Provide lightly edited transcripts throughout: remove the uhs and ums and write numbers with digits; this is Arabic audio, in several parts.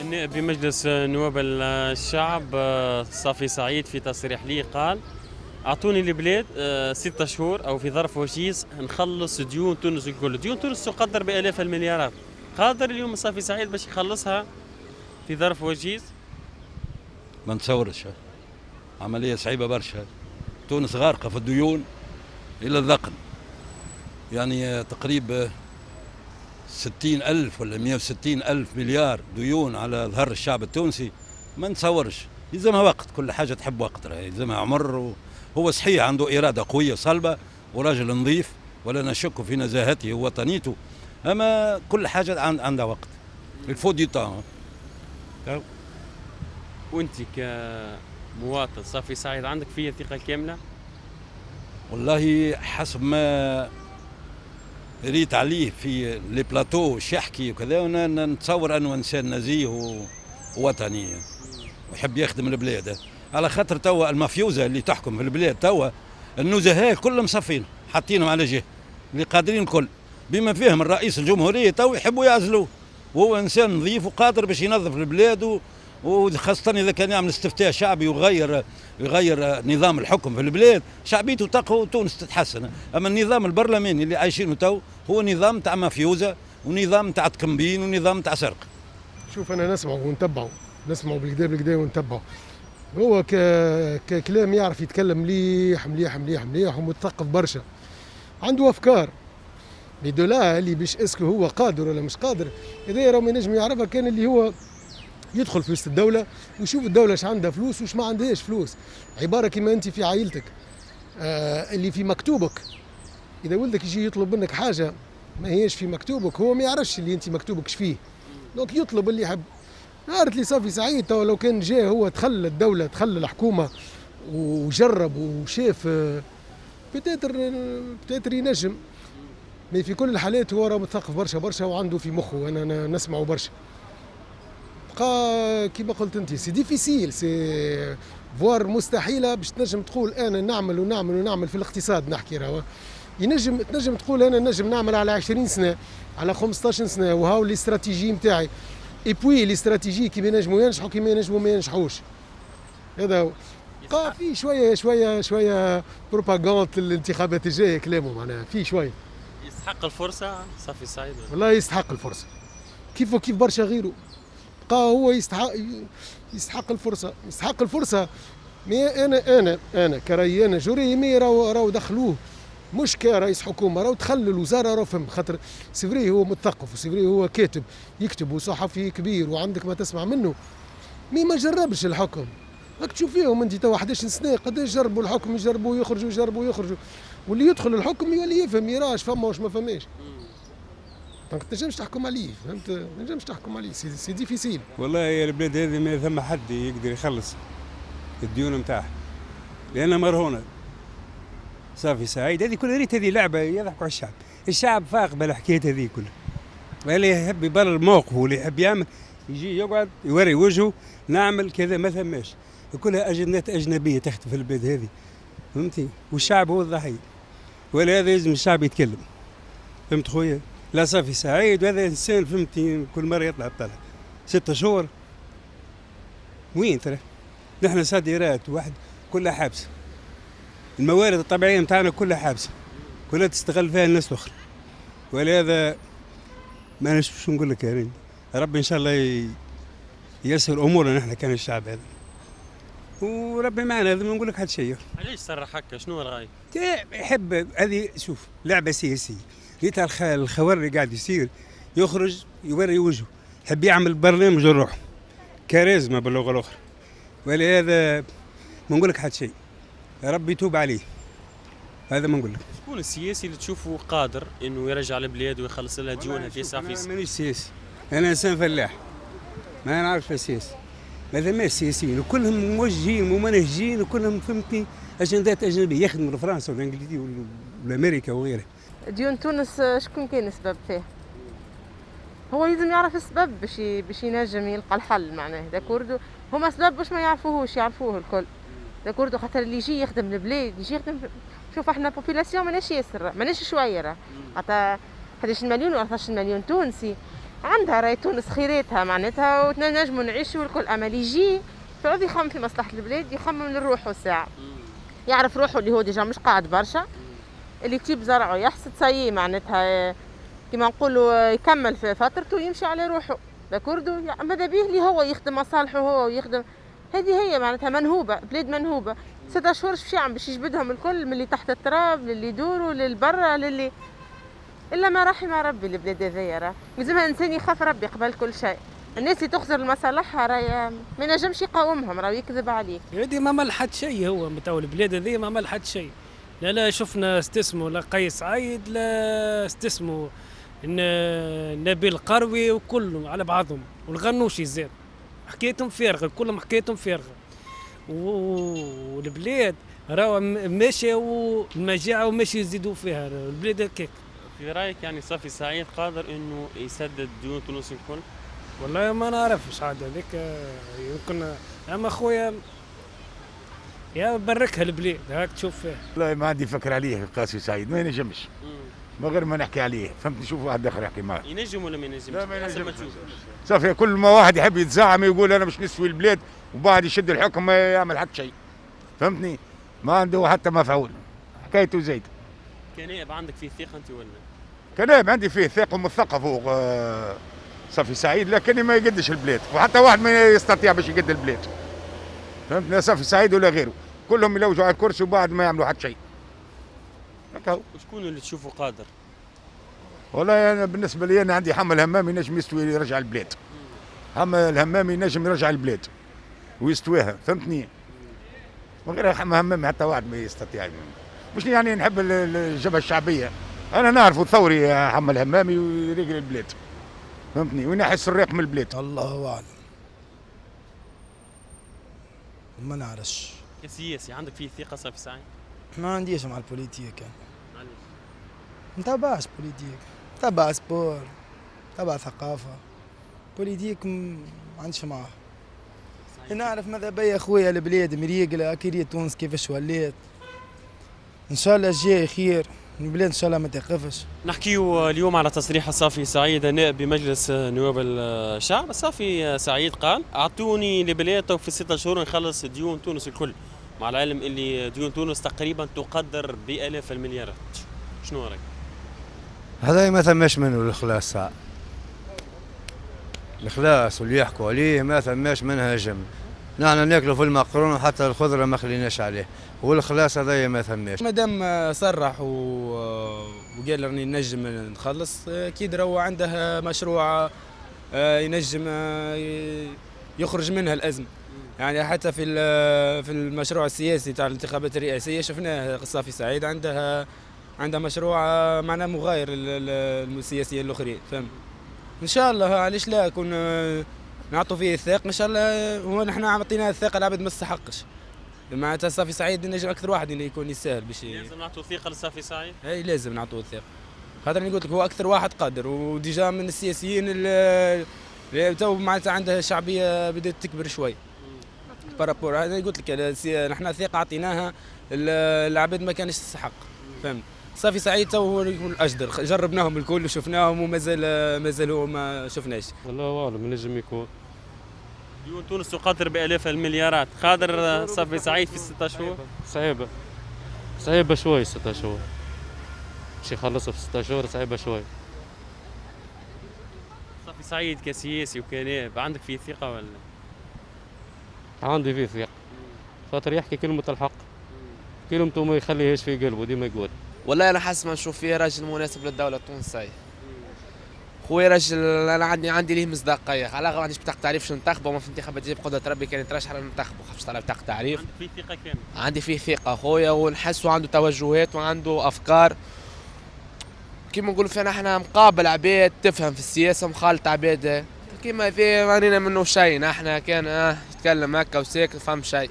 النائب بمجلس نواب الشعب صافي سعيد في تصريح لي قال: أعطوني البلاد 6 شهور أو في ظرف وجيز نخلص ديون تونس الكل. ديون تونس تقدر بآلاف المليارات. قادر اليوم صافي سعيد باش يخلصها في ظرف وجيز؟ ما نتصورش. عملية صعيبة برشا. تونس غارقة في الديون إلى الذقن، يعني تقريبا 60,000 ولا 160,000 مليار ديون على ظهر الشعب التونسي. ما نتصورش. يلزمها وقت، كل حاجة تحب وقت، يلزمها عمر. هو صحيح عنده إرادة قوية صلبة وراجل نظيف ولا نشك في نزاهته ووطنيته، أما كل حاجة عندها وقت. الفو دي طون. وأنت كمواطن صافي سعيد عندك فيه ثقة كاملة؟ والله حسب ما ريت عليه في لي بلاتو وش يحكي وكذا، وانا نتصور انه انسان نزيه ووطني ويحب يخدم البلاد. على خاطر توا المافيوزا اللي تحكم في البلاد توا النزهاء كلهم مصفين حاطينهم على جهه، اللي قادرين الكل بما فيهم الرئيس الجمهوريه توا يحبوا يعزلوه، وهو انسان نظيف وقادر باش ينظف البلاد، وخاصة إذا كان يعمل استفتاء شعبي ويغير نظام الحكم في البلاد، شعبيته تقوى وتونس تتحسن. أما النظام البرلماني اللي عايشينه تو هو نظام تاع مافيوزا ونظام تاع تكمبين ونظام تاع سرقة. شوف أنا نسمعه بالكدا ونتبعه. هو ككلام يعرف يتكلم مليح مليح مليح مليح ومتثقف برشا، عنده أفكار بدولا اللي باش اسكو هو قادر ولا مش قادر. إذا راه ما ينجم يعرفها كان اللي هو يدخل في وسط الدولة ويشوف الدولة اش عندها فلوس وش ما عندهاش فلوس. عبارة كما انت في عائلتك اللي في مكتوبك، اذا ولدك يجي يطلب منك حاجة ما هيش في مكتوبك، هو ما يعرفش اللي انت مكتوبك فيه، دونك يطلب اللي يحب. عارف لي صافي سعيد تو لو كان جاء هو دخل الدولة دخل الحكومة وجرب وشاف بتاتر ينجم. ما في كل الحالات هو راه مثقف برشا برشا وعنده في مخه، انا نسمعه برشا. بقى كيما قلت انت سي ديفيسيل، سي فوار مستحيله باش تنجم تقول انا نعمل ونعمل ونعمل في الاقتصاد. نحكي راهو تنجم تقول انا نجم نعمل على 20 سنه على 15 سنه وهاو الاستراتيجي نتاعي، اي بوي الاستراتيجي كيما ينجموا ينجحوا كيما ينجموا ما ينجحوش. هذا هو. بقى في شويه بروباغاند الانتخابات الجايه كلامه معناها في شويه. يستحق الفرصه صافي سعيد؟ والله يستحق الفرصه كيف برشا غيره. هو يستحق الفرصه. مي انا كرأيي انا جوريمي راهو دخلوه مش كرئيس حكومه، راهو دخل الوزاره راهو فهم. خاطر سيفري هو مثقف وسيفري هو كاتب يكتب وصحفي كبير وعندك ما تسمع منه، مي ما جربش الحكم. راك تشوف فيهم انت تو 11 سنه قداش جربوا الحكم، يجربوا يخرجوا واللي يدخل الحكم يولي يفهم يراش فما واش ما فماش. دونك تنجمش تحكم عليه، فهمت؟ ما تنجمش تحكم عليه، سي ديفيسيل. والله يا البلاد هذه ما ثم حد يقدر يخلص الديون نتاعها لأنها مرهونة. صافي سعيد هذه كلها ريت هذه لعبة يضحكوا على الشعب فاق بالحكاية هذه كلها. واللي يحب يبرر موقفه واللي يحب يعمل يجي يقعد يوري وجهه نعمل كذا ما ثماش، كلها أجندات أجنبية تحت في البلاد هذه، فهمتي؟ والشعب هو الضحية، ولهذا لازم الشعب يتكلم. فهمت خويا؟ لا صافي سعيد وهذا انسان فهمتي كل مره يطلع بطلع 6 شهور وين ترى؟ نحن صادرات واحد كلها حابسه، الموارد الطبيعيه نتاعنا كلها حابسه، كلها تستغل فيها الناس الاخرى. ولهذا ما نشوفش نقول لك يعني ربي ان شاء الله ييسر امورنا نحن كان الشعب هذا، وربي معنا. هذا ما نقول لك حد شيء. علاش صرح هكا؟ شنو الغاية؟ يحب هذه شوف لعبه سياسيه. لقيت الخوار اللي قاعد يصير يخرج يوري وجهه، يحب يعمل برنامج لروحه كاريزما باللغه الاخرى. ولهذا ما نقول لك حد شيء، ربي يتوب عليه. هذا ما نقول لك. شكون السياسي اللي تشوفه قادر انه يرجع البلاد ويخلص لها ديونها في صافي؟ انا مانيش سياسي، انا انسان فلاح ما نعرفش السياسي. ما ثماش سياسيين وكلهم موجهين ومنهجين وكلهم فهمتني اجندات اجنبيه يخدموا لفرنسا والانجليزيه والامريكا وغيرها. ديون تونس شكون كان السبب فيه؟ هو لازم يعرف السبب باش ينجم يلقى الحل معناه. داكوردو هما سبب باش ما يعرفوهوش يعرفوه الكل. داكوردو خاطر اللي يجي يخدم البلاد يجي يخدم. شوف احنا بوبيلاسيون ماناش ياسر، ماناش شويه راه. حتى 11 مليون و 14 مليون تونسي عندها راهي تونس خيراتها معناتها وتنجموا نعيشوا الكل، اما اللي يجي يقعد يخمم في مصلحه البلاد يخمم لروحه ساعه، يعرف روحه اللي هو ديجا مش قاعد برشا، اللي تجيب زرعه يحصد صايي معناتها كما نقولوا يكمل في فترته ويمشي على روحه داكوردو. ماذا به اللي هو يخدم مصالحه هو ويخدم، هذه هي معناتها منهوبه، بلاد منهوبه. 6 شهور باش يعمل باش يجبدهم الكل من اللي تحت التراب للي يدوروا للبرا للي الا ما رحم ربي. البلاد هذيا راه لازمها الانسان يخاف ربي قبل كل شيء. الناس اللي تخسر لمصالحها راهي ما ينجمش يقاومهم، راه يكذب عليك. هذه ما ملحت شيء، هو متاع البلاد هذه ما ملحت شيء. لا شفنا استسموا لا قيس سعيد، لا استسموا نبيل قروي وكلهم على بعضهم، والغنوشي زاد حكايتهم فارغه، كلهم حكايتهم فارغه. والبلاد راهو ماشي والمجاعه وماشي يزيدوا فيها البلاد هكاك. في رايك يعني صافي سعيد قادر انه يسدد ديون تونس الكل؟ والله ما نعرفش عاد هذيك يمكن، اما خويا يا بركها البلاد هاك تشوف فيها. والله ما عندي فكر عليه قاسي سعيد، ما ينجمش من غير ما نحكي عليه، فهمت؟ نشوف واحد اخر يحكي معاه. ينجم ولا ما ينجمش؟ لا ما حسب ما ينجمش. تشوف. صافي كل ما واحد يحب يتزعم يقول انا مش نسوي البلاد وبعد يشد الحكم ما يعمل حتى شيء، فهمتني؟ ما عنده حتى مفعول، حكايته زايد. كنائب عندك فيه ثقه انت ولا؟ كنائب عندي فيه ثقه ومثقف فوق صافي سعيد، لكن ما يقدش البلاد، وحتى واحد ما يستطيع باش يقد البلاد، فهمت؟ لا صافي سعيد ولا غيره، كلهم يلوجوا على الكرسي وبعد ما يعملوا حتى شيء. هكا هو. وشكون اللي تشوفه قادر؟ والله انا بالنسبه لي انا عندي حمل همامي ينجم يستوي يرجع البلاد. حمل الهمامي ينجم يرجع البلاد ويستويها، فهمتني؟ من غير حمل همامي حتى واحد ما يستطيع. مش يعني نحب الجبهه الشعبيه، انا نعرف ثوري حمل همامي ويريقل البلاد، فهمتني؟ وينحي السراق من البلاد. الله اعلم، ما نعرفش. كسياسي عندك فيه ثقه صافي سعيد؟ ما عنديش مع البوليتيك، معليش. متابعش بوليتيك، تابع سبور، تابع ثقافة. بوليتيك ما عنديش معاه. نعرف ماذا بيا خويا البلاد مريقلة، أكيد تونس كيفاش ولات. إن شاء الله الجاي خير، البلاد إن شاء الله ما تقفش. نحكيو اليوم على تصريح صافي سعيد نائب بمجلس نواب الشعب. صافي سعيد قال اعطوني البلاد في 6 شهور نخلص ديون تونس الكل، مع العلم اللي ديون تونس تقريبا تقدر بآلاف المليارات. شنو رايك؟ هذا ما ثماش منه الإخلاص ساعة. الإخلاص واللي يحكوا عليه ما ثماش منها جم. نحن ناكلوا في المقرون وحتى الخضرة ما خليناش عليه، والإخلاص هذايا ما ثماش. مادام صرح وقال راني نجم نخلص، اكيد راهو عنده مشروع ينجم يخرج منها الازمه. يعني حتى في المشروع السياسي تاع الانتخابات الرئاسيه شفناه صافي سعيد عندها مشروع معناه مغاير للسياسيين الاخرين، فهمت؟ ان شاء الله علاش لا يكون نعطوا فيه الثقه ان شاء الله. هو نحن عطيناه الثقه العبد ما استحقش، معناتها صافي سعيد نجم اكثر واحد اللي يكون يسهل باش لازم نعطوا ثقه لصافي سعيد. اي لازم نعطوه الثقه، خاطر قلت لك هو اكثر واحد قادر، وديجا من السياسيين اللي تو معناتها عنده شعبيه بدات تكبر شوي بارابور. هذا قلت لك نحن الثقه عطيناها العباد ما كانش تستحق، فهمت؟ صافي سعيد تو هو الاجدر، جربناهم الكل وشفناهم ومازال هو ما شفناش. والله اعلم نجم يكون. ديون تونس تقدر بآلاف المليارات، قادر صافي سعيد في 6 شهور؟ صعيبة شوي 6 شهور. باش يخلصوا في 6 شهور صعيبة شوي. صافي سعيد كسياسي وكنائب عندك فيه ثقة ولا؟ عندي فيه ثقة. خاطر يحكي كلمة الحق. كلمته ما يخليهاش في قلبه، ديما يقول. والله انا حاسس ما نشوف فيه راجل مناسب للدوله التونسيه. خويا راجل انا عندي ليه مصداقيه، على الاغلب ما عنديش بطاقه تعريف باش ننتخبه، وما في انتخابات تجيب قدره ربي كان يترشح ننتخبه، خاطرش طلع بطاقه تعريف. عندك فيه ثقة كاملة؟ عندي فيه ثقه خويا، ونحسه عنده توجهات وعنده افكار كيما نقولوا فينا احنا مقابل عباد تفهم في السياسه، مخالط عباد كيما في مانينا منه شيء. نحن كان يتكلم هكا وساكت فهم شيء،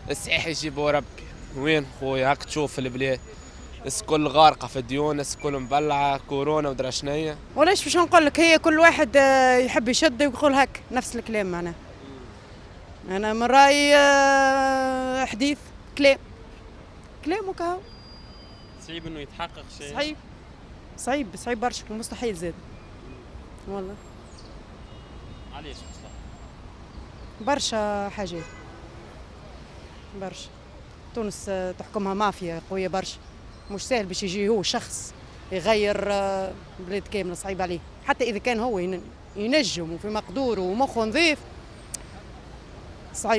الصحيح يجيبه ربي. وين خويا هاك تشوف البلاد الناس كل غارقه في الديون، الناس كل مبلعه كورونا ودرا شنيا. وليش باش نقول لك، هي كل واحد يحب يشد ويقول هك نفس الكلام. معناه انا من رايي حديث كلام وكهو. صعيب انه يتحقق شيء. صعيب برشا، مستحيل زاد والله. علاش مصطفى؟ برشا حاجات، برشا. تونس تحكمها مافيا قوية برشا، مش سهل باش يجي هو شخص يغير بلاد كاملة، صعيب عليه. حتى إذا كان هو ينجم وفي مقدوره ومخه نظيف، صعيب.